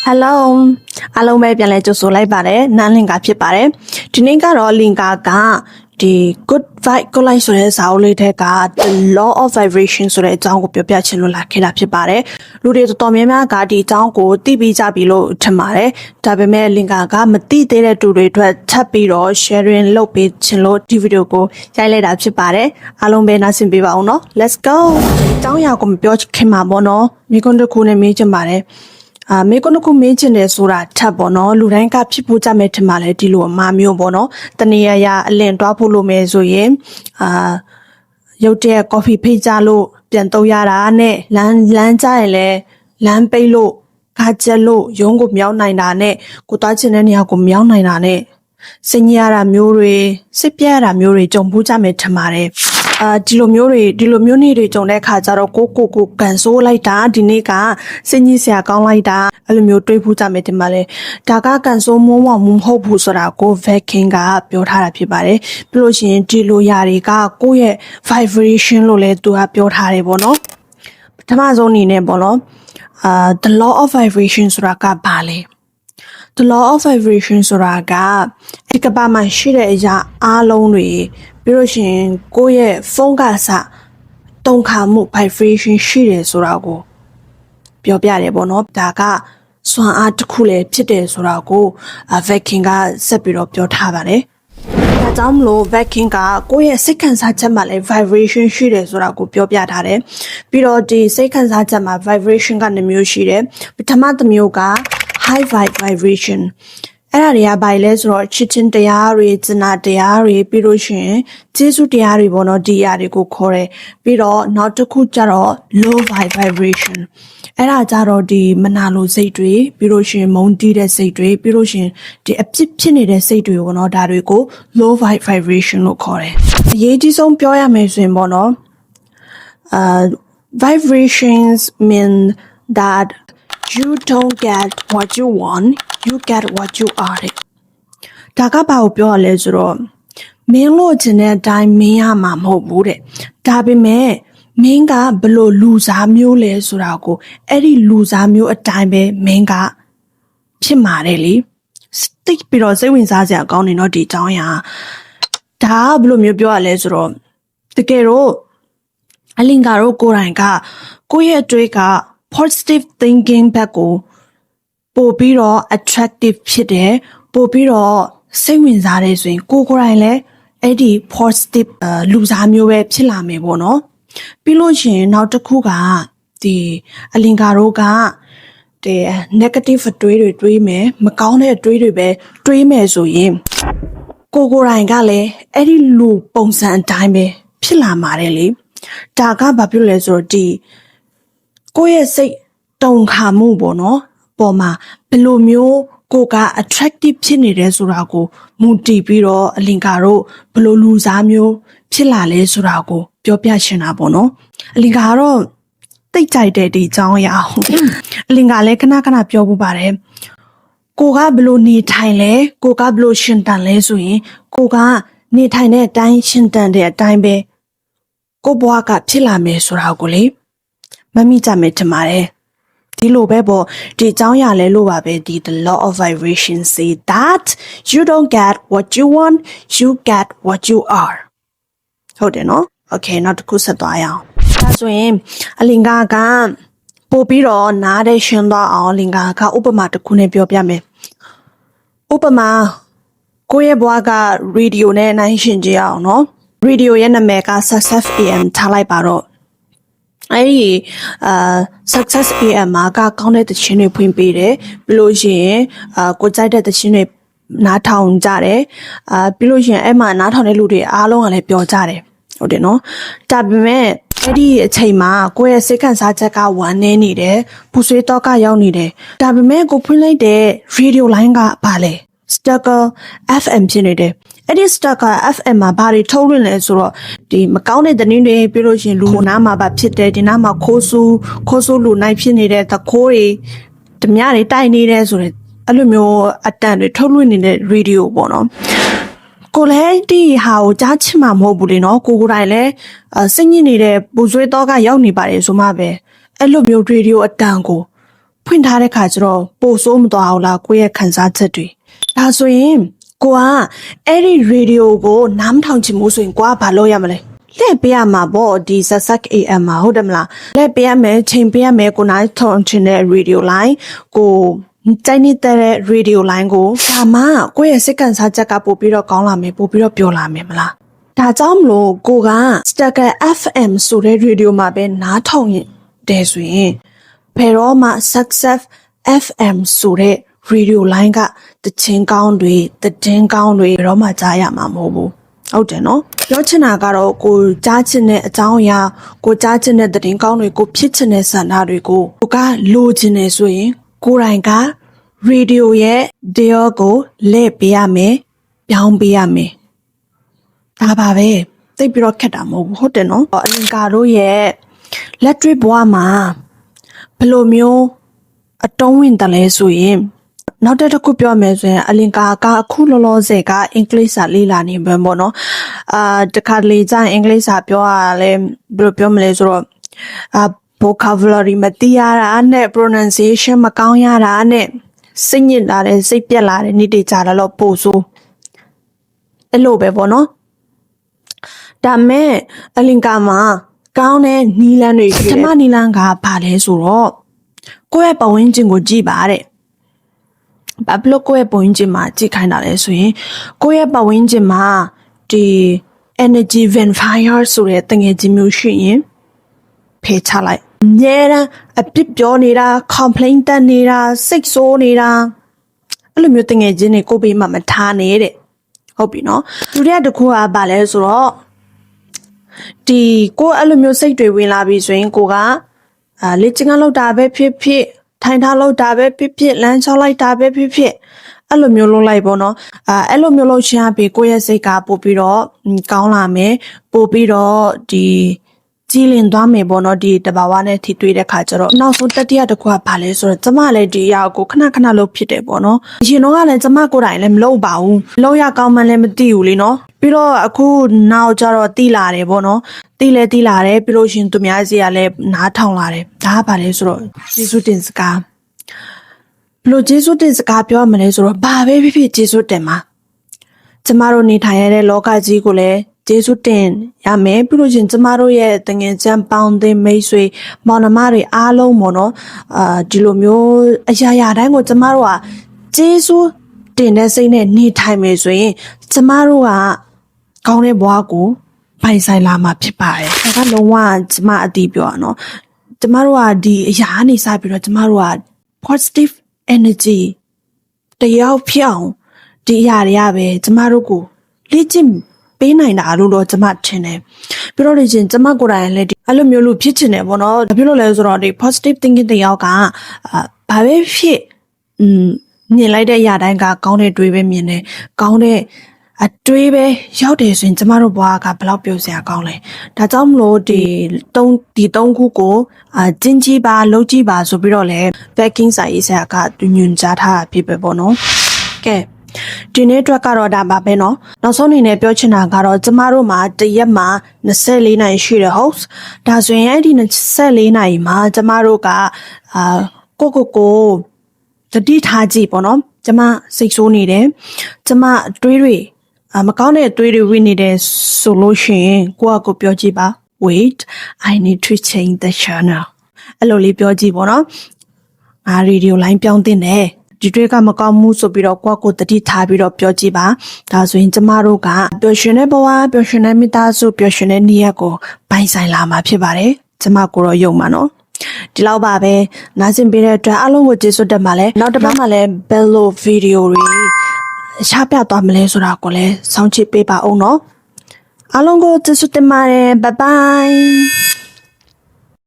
Hello အားလုံးပဲပြန်လဲကြိုဆိုလိုက်ပါတယ်နန်းလင်ကဖြစ်ပါတယ်ဒီနေ့ကတော့လင်ကာကဒီ good vibe good life ဆိုတဲ့စာအုပ်လေးထဲက the law of vibration ဆိုတဲ့အကြောင်းကိုပြောပြချင်လို့လာခဲ့တာဖြစ်ပါတယ်လူတွေတော်တော်များများကဒီအကြောင်းကိုသိပြီးကြပြီလို့ထင်ပါတယ်ဒါပေမဲ့လင်ကာကမသိသေးတဲ့သူတွေအတွက်ထပ်ပြီးတော့ sharing လုပ်ပေးချင်လို့ဒီဗီဒီယိုကိုရိုက်လိုက်တာဖြစ်ပါတယ်အားလုံးပဲနားဆင်ပေးပါအောင်နော် let's go အကြောင်းအရာကိုမပြောခင်မှာပေါ့နော်မိကွန်းတစ်ခုနဲ့မေးချင်ပါတယ်မေကွန်းခုမေးချင်တယ်ဆိုတာထပ်ပေါ့နော်လူတိုင်းကဖြစ်ဖို့ကြမယ်ထင်ပါလေဒီလိုအမှားမျိုးပေါ့နော်တနေရအလင်တွားဖို့လို့မယ်ဆိုရင်ရုတ်တရက် coffee ဖိတ်ကြလို့ပြန်တော့ရတာနဲ့လမ်းကြရင်လဲလမ်းပိတ်လို့ခါကျက်လို့ရုံးကိုမြောင်းနိုင်တာနဲ့ကိုသွားချင်တဲ့နေရာကိုမြောင်းနိုင်တာနဲ့စင်ကြီးရတာမျိုးတွေစစ်ပြရတာမျိုးတွေကြုံဖို့ကြမယ်ထင်ပါတယ်ဒီလိုမျိုးနေတွေကြုံတဲ့အခါကျတော့ကိုကန်ဆိုးလိုက်တာဒီနေ့ကစင်ကြီးဆရာကောင်းလိုက်တာအဲ့လိုမျိုးတွေးဖို့ကြမယ်တင်ပါလေဒါကကန်ဆိုးမိုးမဟုတ်ဘူးဆိုတာကို Vaking ကပြောထားတာဖြစ်ပါတယ်ပြီးလို့ရှိရင်ဒီလိုຢာတွေကကိုယ့်ရဲ့ vibration လို့လည်းသူကပြောထားတယ်ပေါ့နော်ပထမဆုံးအနေနဲ့ပေါ့နော်the law of vibration ဆိုတာကဘာလဲThe law of vibration ဆိုတာကဒီကဘာမှာရှိတဲ့အရာအားလုံးတွေပြီးလို့ရှိရင်ကိုယ့်ရဲ့ဖုန်းကစတုံခါမှု vibration ရှိတယ်ဆိုတာကိုပြောပြတယ်ပေါ့နော်ဒါကစွမ်းအားတစ်ခုလည်းဖြစ်တယ်ဆိုတာကို Vaking ကဆက်ပြီးတော့ပြောထားပါတယ်ဒါကြောင့်မလို့ Vaking ကကိုယ့်ရဲ့စိတ်ခံစားချက်မှာလည်း vibration ရှိတယ်ဆိုတာကိုပြောပြထားတယ်ပြီးတော့ဒီစိတ်ခံစားချက်မှာ vibration က2မျိုးရှိတယ်ပထမတစ်မျိုးကhigh vibe vibration အဲ့ဒါတွေကဘာလဲဆိုတော့ချစ်ချင်းတရားတွေဇနာတရားတွေပြီးလို့ရှိရင်ကျေးဇူးတရားတွေပေါ့နော်ဒီအရာတွေကိုခေါ်တယ်ပြီးတော့နောက်တစ်ခုကျတော့ low vibe vibration အဲ့ဒါကြတော့ဒီမနာလိုစိတ်တွေပြီးလို့ရှိရင်မုန်းတီးတဲ့စိတ်တွေပြီးလို့ရှိရင်ဒီအပြစ်ဖြစ်နေတဲ့စိတ်တွေပေါ့နော်ဒါတွေကို low vibe vibration လို့ခေါ်တယ်အရေးကြီးဆုံးပြောရမယ်ဆိုရင်ပေါ့နော်vibrations mean that you don't get what you want you get what you are ဒါကဘာကိုပြောရလဲဆိုတော့မင်းလို့ချင်တဲ့အတိုင်းမင်းရမှာမဟုတ်ဘူးတဲ့ဒါပေမဲ့မင်းကဘလို့လူစားမျိုးလဲဆိုတာကိုအဲ့ဒီလူစားမျိုးအတိုင်းပဲမင်းကဖြစ်မှာတယ်လေတိတ်ပြီးတော့စိတ်ဝင်စားစရာကောင်းနေတော့ဒီအကြောင်းအရာဒါကဘလို့မျိုးပြောရလဲဆိုတော့တကယ်တော့အလင်္ကာတို့ကိုယ်တိုင်ကကိုယ့်ရဲ့အတွေ့ကpositive thinking ဘက်ကိုပို့ပြီးတော့ attractive ဖြစ်တယ်ပို့ပြီးတော့စိတ်ဝင်စားတယ်ဆိုရင်ကိုယ်တိုင်လည်းအဲ့ဒီ positive လူစားမျိုးပဲဖြစ်လာမယ်ပေါ့နော်ပြီးလို့ရှိရင်နောက်တစ်ခုကဒီအလင်္ကာတို့ကဒီ negative အတွေးတွေတွေးမယ်မကောင်းတဲ့အတွေးတွေပဲတွေးမယ်ဆိုရင်ကိုယ်တိုင်ကလည်းအဲ့ဒီလူပုံစံအတိုင်းပဲဖြစ်လာမှာတယ်လေဒါကဘာဖြစ်လဲဆိုတော့ဒီကိုယ့်ရဲ့စိတ်တုန်ခါမှုပေါ့နော်ပေါ်မှာဘယ်လိုမျိုးကိုက attractive ဖြစ်နေတယ်ဆိုတာကိုမူတည်ပြီးတော့အလင်္ကာတို့ဘယ်လိုလူစားမျိုးဖြစ်လာလဲဆိုတာကိုပြောပြချင်တာပေါ့နော်အလင်္ကာကတော့တိတ်ကြိုက်တဲ့ဒီအကြောင်းအရာအလင်္ကာလည်းခဏပြောဖို့ပါတယ်ကိုကဘယ်လိုနေထိုင်လဲကိုကဘယ်လိုရှင်တန်လဲဆိုရင်ကိုကနေထိုင်တဲ့အတိုင်းရှင်တန်တဲ့အတိုင်းပဲကိုဘွားကဖြစ်လာမယ်ဆိုတာကိုလေမမိကြမယ်ထင်ပါတယ်ဒီလိုပဲပေါ့ဒီအကြောင်းရလဲလို့ပါပဲဒီ the law of vibration say that you don't get what you want you get what you are ဟုတ်တယ်နော် okay နောက်တစ်ခုဆက်သွားရအောင်ဒါဆိုရင်အလင်္ကာကပို့ပြီးတော့နားတဲ့ရှင်းသွားအောင်အလင်္ကာကဥပမာတစ်ခုနဲ့ပြောပြမယ်ဥပမာကိုယ့်ရဲ့ဘွားကရေဒီယိုနဲ့နိုင်ရှင်ကြအောင်နော်ရေဒီယိုရဲ့နာမည်က Success AM ထားလိုက်ပါတော့အဲ့ဒီsuccess AM မှာကောင်းတဲ့သချင်းတွေဖွင့်ပေးတယ်ပြီးလို့ရှိရင်ကိုကြိုက်တဲ့သချင်းတွေနားထောင်ကြတယ်ပြီးလို့ရှိရင်အဲ့မှာနားထောင်တဲ့လူတွေအားလုံးကလည်းပျော်ကြတယ်ဟုတ်တယ်နော်ဒါပေမဲ့အဲ့ဒီအချိန်မှာကိုယ့်ရဲ့စိတ်ခံစားချက်ကဝမ်းနည်းနေတယ်ပူဆွေးတော့ကရောက်နေတယ်ဒါပေမဲ့ကိုဖွင့်လိုက်တဲ့ radio line ကဘာလဲ Stalker FM ဖြစ်နေတယ်အဲ့ဒီ Stalker FM မှာဘာတွေထုတ်လွှင့်လဲဆိုတော့ဒီမကောင်းတဲ့သတင်းတွေပြီးလို့ရှိရင်လူနာမှာဘာဖြစ်တယ်ဒီနားမှာခိုးဆိုးလူနိုင်ဖြစ်နေတဲ့သခိုးတွေဓမြတွေတိုက်နေတယ်ဆိုတော့အဲ့လိုမျိုးအတန်တွေထုတ်လွှင့်နေတဲ့ radio ပေါ့နော်ကိုလည်းဒီဟာကိုကြားချင်မှာမဟုတ်ဘူးလေနော်ကိုယ်တိုင်လည်းစိတ်ညစ်နေတဲ့ပူဆွေးတော့ကရောက်နေပါတယ်ဆိုမှပဲအဲ့လိုမျိုး radio အတန်ကို ဖွင့်ထားတဲ့ခါကျတော့ပို့ဆိုးမသွားဘူးလားကိုယ့်ရဲ့ခံစားချက်တွေဒါဆိုရင်ကိုကအဲ့ဒီရေဒီယိုကိုနားမထောင်ချင်ဘူးဆိုရင်ကိုကဘာလုပ်ရမလဲလှည့်ပေးရမှာပေါ့ဒီ Sasak AM မှာဟုတ်တယ်မလားလှည့်ပေးရမယ်ချိန်ပေးရမယ်ကိုနားထောင်ချင်တဲ့ရေဒီယိုလိုင်းကိုတိုင်းနေတဲ့ရေဒီယိုလိုင်းကိုဒါမှကိုယ့်ရဲ့စိတ်ခံစားချက်ကပို့ပြီးတော့ကောင်းလာမယ်ပို့ပြီးတော့ပျော်လာမယ်မလားဒါကြောင့်မလို့ကိုက Stacker FM ဆိုတဲ့ရေဒီယိုမှာပဲနားထောင်ရင်တယ်ဆိုရင်ဘယ်တော့မှ Success FM ဆိုတဲ့ရေဒီယိုလိုင်းကတချင်းကောင်းတွေတင်းကောင်းတွေဘယ်တော့မှကြားရမှာမဟုတ်ဘူးဟုတ်တယ်နော်ပြောချင်တာကတော့ကိုကြားချင်တဲ့အကြောင်းအရာကိုကြားချင်တဲ့သတင်းကောင်းတွေကိုဖြစ်ချင်တဲ့ဆန္ဒတွေကိုကိုကလိုချင်နေဆိုရင်ကိုယ်တိုင်ကရေဒီယိုရဲ့ဒီယောကိုလဲ့ပေးရမယ်ပြောင်းပေးရမယ်ဒါပါပဲသိပြီးတော့ခက်တာမဟုတ်ဘူးဟုတ်တယ်နော်အလင်ကာတို့ရဲ့လက်တွေ့ဘဝမှာဘယ်လိုမျိုးအတုံးဝင်တယ်လဲဆိုရင်နောက်တစ်ခုပြောမယ်ဆိုရင်အလင်ကာကအခုလောလောဆယ်ကအင်္ဂလိပ်စာလေ့လာနေပဲပေါ့နော်တခါလေကျရင်အင်္ဂလိပ်စာပြောရလဲဘယ်လိုပြောမလဲဆိုတော့ vocabulary မသိရတာနဲ့ pronunciation မကောင်းရတာနဲ့စိတ်ညစ်လာတယ်စိတ်ပြက်လာတယ်နေ့တည်ကြတာတော့ပို့ဆိုးအဲ့လိုပဲပေါ့နော်ဒါမဲ့အလင်ကာမှာကောင်းတဲ့နီလန်းတွေရှိတယ်ပထမနီလန်းကဘာလဲဆိုတော့ကိုယ့်ရဲ့ပဝင်းကျင်ကိုကြည့်ပါတဲ့ဘာဖြစ်လို့ကိုယ့်ရဲ့ပဝင်းကျင်မှာကြည့်ခိုင်းတာလဲဆိုရင်ကိုယ့်ရဲ့ပဝင်းကျင်မှာဒီ energy vampire ဆိုတဲ့တငယ်ချင်းမျိုးရှိရင်ဖေးချလိုက်အများအားအပြစ်ပြောနေတာ complaint တက်နေတာစိတ်ဆိုးနေတာအဲ့လိုမျိုးတငယ်ချင်းတွေကိုဘေးမှာမထားနေတဲ့ဟုတ်ပြီနော်ဒုတိယတစ်ခုကဘာလဲဆိုတော့ဒီကိုအဲ့လိုမျိုးစိတ်တွေဝင်လာပြီဆိုရင်ကိုကလေ့ကျင့်ခန်းလုပ်တာပဲဖြစ်ဖြစ်ထိုင်ထားလုပ်တာပဲဖြစ်ဖြစ်လမ်းလျှောက်လိုက်တာပဲဖြစ်ဖြစ်အဲ့လိုမျိုးလုပ်လိုက်ပေါ့နော်အဲ့လိုမျိုးလုပ်ခြင်းအပြင်ကိုယ့်ရဲ့စိတ်ကပို့ပြီးတော့ကောင်းလာမယ်ပို့ပြီးတော့ဒီကြည်လင်သွားမယ်ပေါ့နော်ဒီတဘာဝနဲ့ထိတွေ့တဲ့ခါကျတော့နောက်ဆုံးတတိယတစ်ခုကဘာလဲဆိုတော့ကျမလည်းဒီအရာကိုခဏခဏလုပ်ဖြစ်တယ်ပေါ့နော်အရင်တော့ကလည်းကျမကိုယ်တိုင်လည်းမလုပ်ပါဘူးလုပ်ရကောင်းမှလည်းမသိဘူးလေနော်ပြီးတော့အခုနောက်ကျတော့တိလာတယ်ပေါ့နော်တိလာတယ်ပြီးလို့ရှင်သူများစီကလည်းနားထောင်လာတယ်ဒါကဘာလဲဆိုတော့ကျေးဇူးတင်စကားဘလို့ကျေးဇူးတင်စကားပြောမလဲဆိုတော့ဘာပဲဖြစ်ဖြစ်ကျေးဇူးတင်ပါကျမတို့နေထိုင်ရတဲ့လောကကြီးကိုလည်းကျေးဇူးတင်ရမယ်ပြီးလို့ရှင်ကျမတို့ရဲ့တငယ်ချင်းပေါင်းသင်းမိတ်ဆွေမောင်နှမတွေအားလုံးပေါ့နော်ဒီလိုမျိုးအရာရာတိုင်းကိုကျမတို့ကကျေးဇူးတင်တဲ့စိတ်နဲ့နေထိုင်မယ်ဆိုရင်ကျမတို့ကကောင်းတဲ့ဘဝကိုပိုင်ဆိုင်လာမှာဖြစ်ပါတယ်။ဒါကလုံးဝကျမအတီးပြောရနော်။ကျမတို့ကဒီအရာအနေစပြီးတော့ကျမတို့က positive energy တယောက်ဖြစ်အောင်ဒီအရာတွေကပဲကျမတို့ကိုလေ့ကျင့်ပေးနိုင်တာလို့တော့ကျမထင်တယ်။ပြီးတော့လေကျမကိုယ်တိုင်လည်းဒီအဲ့လိုမျိုးလို့ဖြစ်ချင်တယ်ပေါ့နော်။ဘာဖြစ်လို့လဲဆိုတော့ဒီ positive thinking တယောက်ကဘာပဲဖြစ်မြင်လိုက်တဲ့အရာတိုင်းကကောင်းတဲ့တွေးပဲမြင်တယ်။ကောင်းတဲ့အတွေးပဲရောက်တယ်ဆိုရင်ကျမတို့ဘဝကဘယ်လောက်ပြုံးစရာကောင်းလဲဒါကြောင့်မလို့ဒီသုံးခုကိုကျင်းကြီးပါလုံးကြီးပါဆိုပြီးတော့လဲ backing စာရေးဆရာကညွှန်ကြားထားတာဖြစ်ပဲပေါ့နော်ကဲဒီနေ့အတွက်ကတော့ဒါပါပဲနော်နောက်ဆုံးအနေနဲ့ပြောချင်တာကတော့ကျမတို့မှာတရက်မှာ24နာရီရှိတယ်ဟုတ်ဒါဆိုရင်အဲ့ဒီ24နာရီမှာကျမတို့ကကိုတတိထားကြည့်ပေါ့နော်ကျမစိတ်ဆိုးနေတယ်ကျမအတွေးတွေမကောင်းတဲ့အတွေးတွေဝင်နေတယ်ဆိုလို့ရှိရင်ကိုပြောကြည့်ပါ wait I need to change the channel အဲ့လိုလေးပြောကြည့်ပေါ့နော်ရေဒီယိုလိုင်းပြောင်းတင်တယ်ဒီတွေကမကောင်းမှုဆိုပြီးတော့ကိုတတိထားပြီးတော့ပြောကြည့်ပါဒါဆိုရင်ကျမတို့ကပျော်ရွှင်တဲ့ဘဝပျော်ရွှင်တဲ့မိသားစုပျော်ရွှင်တဲ့နေ့ရက်ကိုပိုင်ဆိုင်လာမှာဖြစ်ပါတယ်ကျမကိုတော့ယုံပါနော်ဒီလောက်ပါပဲနားဆင်ပေးတဲ့အတွက်အားလုံးကိုကျေးဇူးတင်ပါတယ်နောက်တစ်ပတ်မှလည်းဘယ်လိုဗီဒီယိုတွေချပြသွားမလဲဆိုတာကိုလည်းစောင့်ကြည့်ပေးပါဦးနော်အားလုံးကိုကျေးဇူးတင်ပါတယ်ဘိုင်ဘိုင်